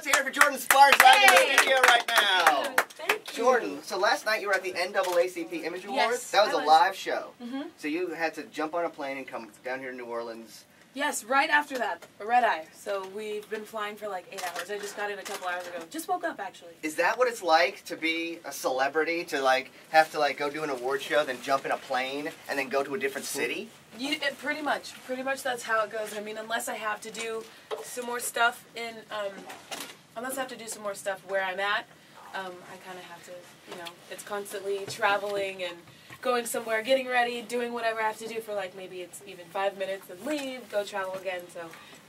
Let's hear it for Jordan Sparks live in the studio right now. Thank you. Jordan, so last night you were at the NAACP Image Awards. Yes, that was I a live show. Mm-hmm. So you had to jump on a plane and come down here to New Orleans. Yes, right after that, a red eye. So we've been flying for like 8 hours. I just got in a couple hours ago. Just woke up, actually. Is that what it's like to be a celebrity? To like have to like go do an award show, then jump in a plane, and then go to a different city? Pretty much that's how it goes. I mean, unless I have to do some more stuff unless I have to do some more stuff where I'm at, I kind of have to, it's constantly traveling and going somewhere, getting ready, doing whatever I have to do for like maybe it's even 5 minutes and leave, go travel again. So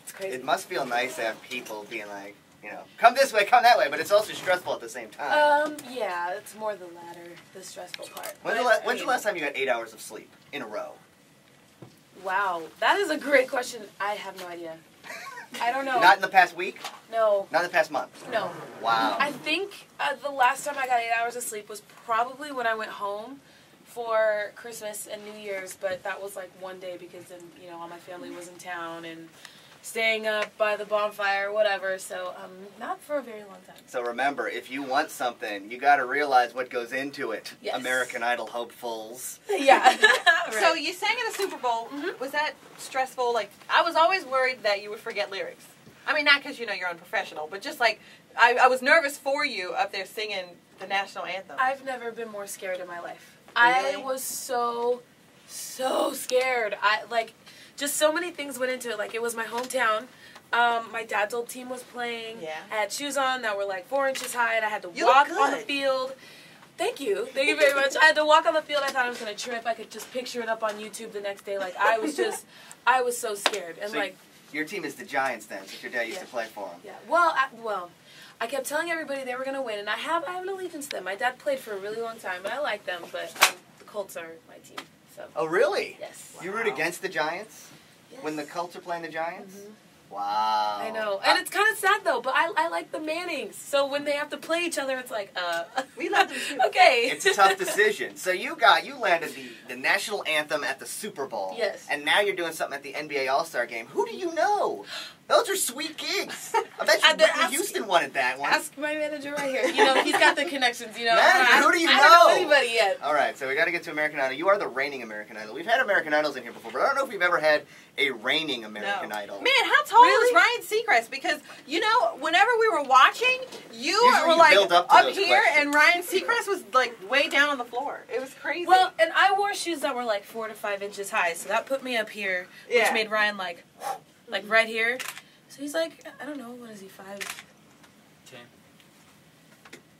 it's crazy. It must feel nice to have people being like, come this way, come that way, but it's also stressful at the same time. Yeah, it's more the latter, the stressful part. When's the last time you got 8 hours of sleep in a row? Wow, that is a great question. I have no idea. I don't know. Not in the past week? No. Not in the past month? No. Wow. I think the last time I got 8 hours of sleep was probably when I went home for Christmas and New Year's, but that was like one day because then, all my family was in town and staying up by the bonfire, whatever, so not for a very long time. So remember, if you want something, you got to realize what goes into it. Yes. American Idol hopefuls. Yeah. Right. So you sang at a Super Bowl. Mm-hmm. Was that stressful? Like, I was always worried that you would forget lyrics. I mean, not because you're unprofessional, but just like, I was nervous for you up there singing the national anthem. I've never been more scared in my life. Really? I was so scared. Just so many things went into it. Like, it was my hometown. My dad's old team was playing. Yeah. I had shoes on that were like 4 inches high, and I had to You walk look on the good. field. Thank you very much. I had to walk on the field. I thought I was gonna trip. I could just picture it up on YouTube the next day. Like, I was so scared. And So your team is the Giants then, since your dad used to play for them. Yeah. Well, I kept telling everybody they were gonna win, and I have an allegiance to them. My dad played for a really long time, and I like them, but the Colts are my team. So. Oh, really? Yes. You root against the Giants? Yes. When the Colts are playing the Giants? Mm-hmm. Wow. I know. And it's kind of sad, though, but I like the Mannings. So when they have to play each other, it's like, We love them too. Okay. It's a tough decision. So you landed the national anthem at the Super Bowl. Yes. And now you're doing something at the NBA All-Star Game. Who do you know? Those are sweet gigs. I bet you Whitney Houston wanted that one. Ask my manager right here. He's got the connections, Manager, who do you know? I don't know anybody yet. All right, so we got to get to American Idol. You are the reigning American Idol. We've had American Idols in here before, but I don't know if we've ever had a reigning American Idol. Man, how tall Really? was Ryan Seacrest? Because, whenever we were watching, you Usually were you like build up to those here, questions. and Ryan Seacrest was like way down on the floor. It was crazy. Well, and I wore shoes that were like 4 to 5 inches high, so that put me up here, which Yeah. made Ryan like right here. So he's like, I don't know, what is he, 5'10"?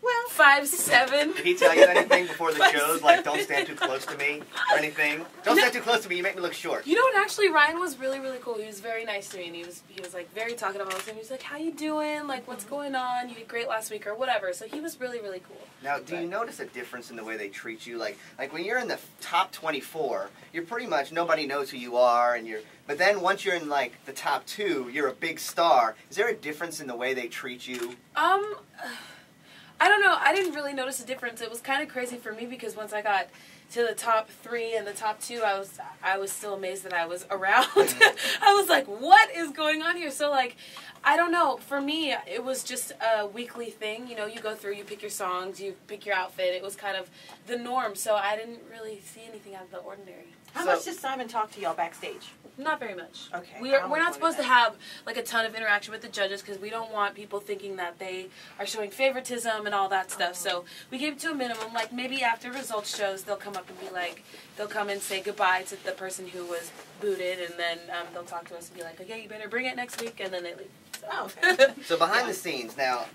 well, Did 5'7"? he tell you anything before the shows, like don't stand too close to me or anything? Don't stand too close to me, you make me look short. You know what, actually, Ryan was really, really cool. He was very nice to me, and he was like, very talkative all the time. He was like, how you doing? Like, what's going on? You did great last week, or whatever. So he was really, really cool. Now, do you notice a difference in the way they treat you? Like when you're in the top 24, you're pretty much, nobody knows who you are, but then once you're in like the top 2, you're a big star. Is there a difference in the way they treat you? I don't know. I didn't really notice a difference. It was kind of crazy for me because once I got to the top 3 and the top 2, I was still amazed that I was around. I was like, what is going on here? So like, I don't know. For me, it was just a weekly thing. You go through, you pick your songs, you pick your outfit. It was kind of the norm. So I didn't really see anything out of the ordinary. how much does Simon talk to y'all backstage? Not very much. Okay. We're not supposed to have like a ton of interaction with the judges because we don't want people thinking that they are showing favoritism and all that stuff. So we keep it to a minimum. Like maybe after results shows, they'll come up and be like, they'll come and say goodbye to the person who was booted, and then they'll talk to us and be like, okay, you better bring it next week, and then they leave. So. Oh, okay. So behind the scenes, now,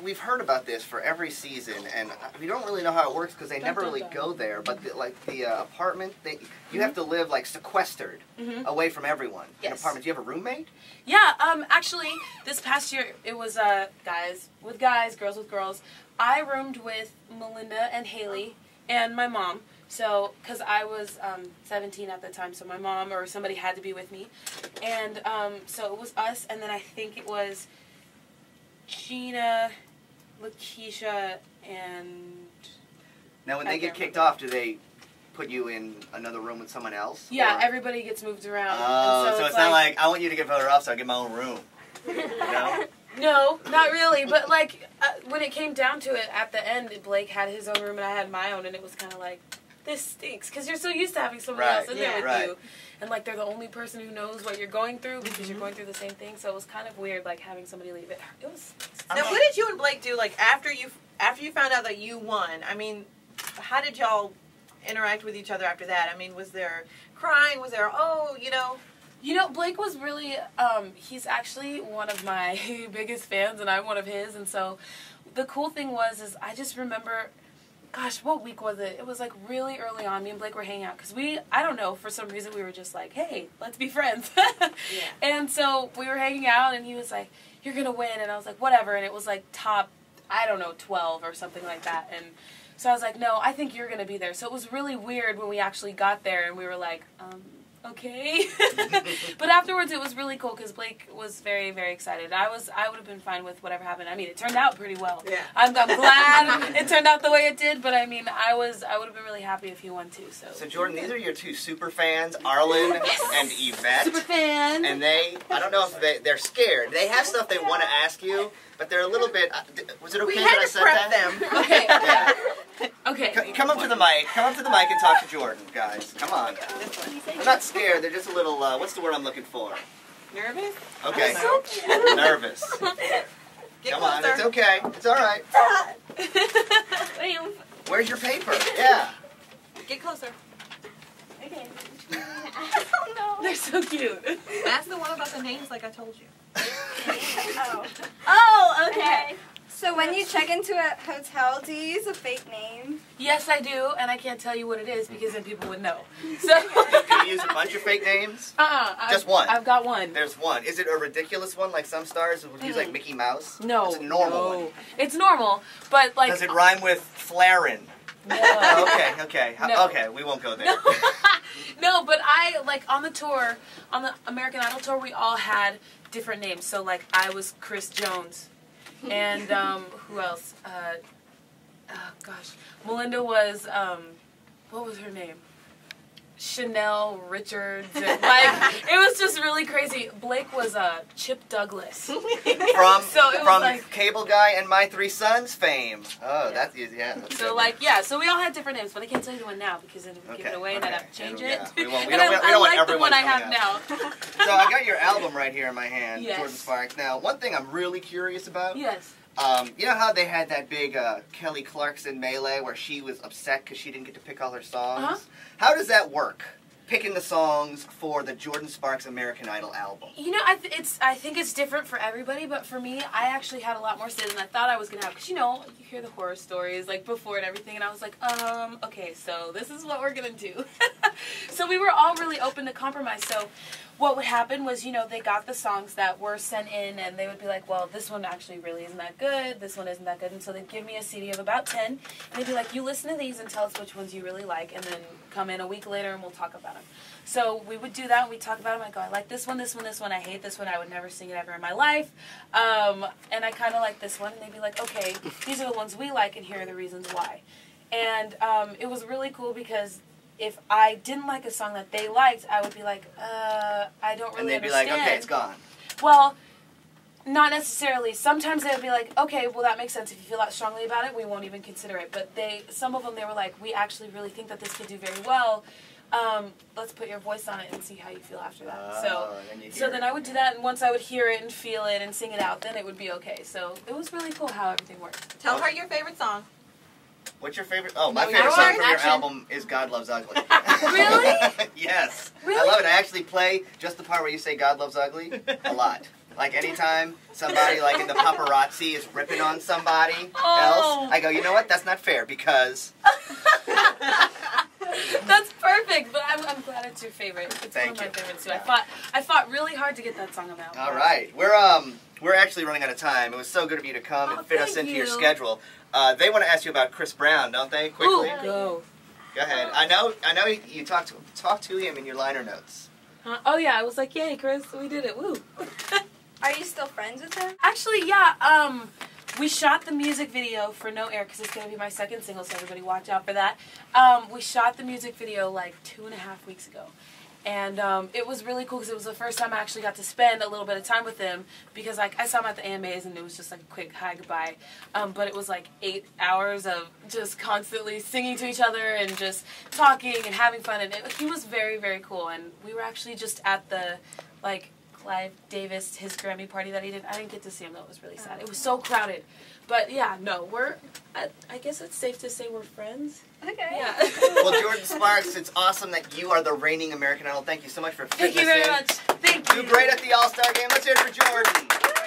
we've heard about this for every season, and we don't really know how it works because they never really go there, but the apartment, you have to live like sequestered away from everyone in an apartment. Do you have a roommate? Yeah, actually, this past year, it was guys with guys, girls with girls. I roomed with Melinda and Haley and my mom. So, because I was 17 at the time, so my mom or somebody had to be with me. And so it was us, and then I think it was Gina, Lakeisha, and... Now, when they get kicked off, do they put you in another room with someone else? Yeah, or? Everybody gets moved around. Oh, and so it's not like, I want you to get voted off, so I get my own room. You know? No, not really. But like when it came down to it, at the end, Blake had his own room and I had my own, and it was kind of like, this stinks because you're so used to having somebody else in there with you, and like they're the only person who knows what you're going through because you're going through the same thing. So it was kind of weird, like having somebody leave it. It was. Now, what did you and Blake do? Like after you found out that you won? I mean, how did y'all interact with each other after that? I mean, was there crying? Was there You know, Blake was really, he's actually one of my biggest fans, and I'm one of his, and so the cool thing is I just remember, gosh, what week was it? It was, like, really early on. Me and Blake were hanging out, because I don't know, for some reason we were just like, hey, let's be friends. And so we were hanging out, and he was like, you're going to win, and I was like, whatever, and it was, like, top, I don't know, 12 or something like that, and so I was like, no, I think you're going to be there. So it was really weird when we actually got there, and we were like, okay. But afterwards it was really cool because Blake was very, very excited. I would have been fine with whatever happened. I mean, it turned out pretty well. Yeah. I'm glad it turned out the way it did, but I mean, I would have been really happy if he won too. So Jordan, these are your two super fans, Arlen and Yvette. Super fan. And I don't know if they're scared. They have stuff they want to ask you, but they're a little bit, was it okay that I said that? Them. Okay. Yeah. Okay. Come up to the mic. Come up to the mic and talk to Jordan, guys. Come on. I'm not scared. They're just a little, what's the word I'm looking for? Nervous? Okay. Nervous. Get Come on. closer. It's okay. It's all right. Where's your paper? Yeah. Get closer. Okay. Oh no. They're so cute. Ask the one about the names like I told you. Oh, okay. So when you check into a hotel, do you use a fake name? Yes, I do, and I can't tell you what it is because then people would know. So. Do you use a bunch of fake names? Just one? I've got one. There's one. Is it a ridiculous one like some stars would use, like Mickey Mouse? No. It's a normal one. It's normal, but like... Does it rhyme with Flarin? No. Okay. No. Okay, we won't go there. No, but I, like, on the tour, on the American Idol tour, we all had different names. So, like, I was Chris Jones. And, who else? Melinda was, what was her name? Chanel Richards. And, like, it was just really crazy. Blake was Chip Douglas. From Cable Guy and My Three Sons fame. Oh, that's easy. Yeah. That's so, good. like, yeah, so we all had different names, but I can't tell you the one now because then we give it away and I'd have to change it. Yeah. We don't I want like the one I everyone have now. So I got your album right here in my hand, Yes. Jordan Sparks. Now, one thing I'm really curious about. Yes. You know how they had that big Kelly Clarkson melee where she was upset because she didn't get to pick all her songs? Uh-huh. How does that work? Picking the songs for the Jordan Sparks American Idol album. You know, I think it's different for everybody, but for me, I actually had a lot more say than I thought I was gonna have. Cause you know, you hear the horror stories like before and everything, and I was like, okay, so this is what we're gonna do. So we were all really open to compromise. So what would happen was, you know, they got the songs that were sent in, and they would be like, well, this one actually really isn't that good. This one isn't that good, and so they'd give me a CD of about 10, and they'd be like, you listen to these and tell us which ones you really like, and then come in a week later and we'll talk about them. So we would do that, and we'd talk about them. I'd go, I like this one, this one, this one. I hate this one. I would never sing it ever in my life. And I kind of like this one. And they'd be like, okay, these are the ones we like, and here are the reasons why. And it was really cool because if I didn't like a song that they liked, I would be like, I don't really understand. And they'd be like, okay, it's gone. Well, not necessarily. Sometimes they would be like, okay, well, that makes sense. If you feel that strongly about it, we won't even consider it. But some of them, they were like, we actually really think that this could do very well. Let's put your voice on it and see how you feel after that. So then I would do that, and once I would hear it and feel it and sing it out, then it would be okay. So it was really cool how everything worked. Tell her your favorite song. What's your favorite? Oh, my favorite song from your album is God Loves Ugly. Really? Yes. Really? I love it. I actually play just the part where you say God Loves Ugly a lot. Like anytime somebody like in the paparazzi is ripping on somebody else, I go, you know what? That's not fair because... That's perfect, but I'm glad it's your favorite. It's Thank one of my you. favorites too. I fought really hard to get that song out. All right. We're actually running out of time. It was so good of you to come and fit us into your schedule. They want to ask you about Chris Brown, don't they? Quickly. Ooh, go. Go ahead. I know you talked to him in your liner notes. Oh yeah, I was like, yay, Chris, we did it. Woo. Are you still friends with him? Actually, yeah. We shot the music video for No Air because it's going to be my second single, so everybody watch out for that. We shot the music video like 2.5 weeks ago. And it was really cool because it was the first time I actually got to spend a little bit of time with him, because like I saw him at the AMAs and it was just like a quick hi goodbye, but it was like 8 hours of just constantly singing to each other and just talking and having fun, and he was very, very cool. And we were actually just at the like Clive Davis, his Grammy party that he did. I didn't get to see him though. It was really sad. It was so crowded. But yeah, no, I guess it's safe to say we're friends. Okay. Yeah. Well, Jordan Sparks, it's awesome that you are the reigning American Idol. Thank you so much for fitting Thank you very in. much. Thank you. Do great at the All-Star Game. Let's hear it for Jordan.